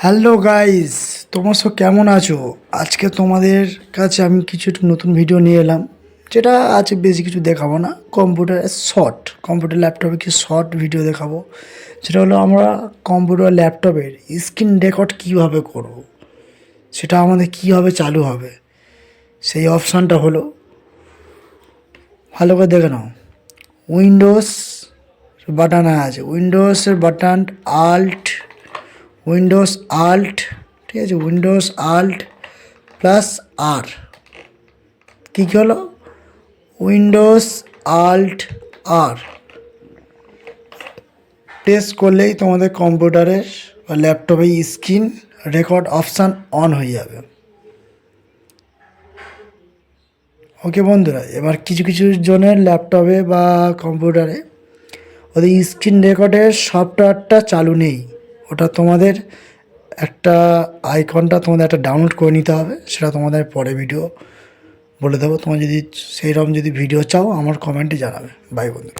Hello guys, তোমরা সব কেমন আছো? আজকে তোমাদের কাছে আমি কিছু একটু নতুন ভিডিও নিয়ে এলাম, যেটা আছে বেশি কিছু দেখাবো না। কম্পিউটার ল্যাপটপে কিছু শর্ট ভিডিও দেখাবো। সেটা হলো আমরা কম্পিউটার ল্যাপটপের স্ক্রিন রেকর্ড কীভাবে করব, সেটা আমাদের কীভাবে চালু হবে। সেই অপশানটা হলো, ভালো করে দেখে নাও, উইন্ডোজ বাটন আছে, উইন্ডোজের বাটন উইন্ডোজ আল্ট, ঠিক আছে, উইন্ডোজ আল্ট প্লাস আর, কী কী হলো, উইন্ডোজ আল্ট আর প্রেস করলেই তোমাদের কম্পিউটারের বা ল্যাপটপে স্ক্রিন রেকর্ড অপশান অন হয়ে যাবে। ওকে বন্ধুরা, এবার কিছু কিছু জনের ল্যাপটপে বা কম্পিউটারে ওদের স্ক্রিন রেকর্ডের সফটওয়্যারটা চালু নেই। ওটা তোমাদের একটা আইকনটা তোমাদের একটা ডাউনলোড করে নিতে হবে, সেটা তোমাদের পরে ভিডিও বলে দেবো। তোমার যদি সেই রকম যদি ভিডিও চাও আমার কমেন্টে জানাবে। বাই বন্ধুরা।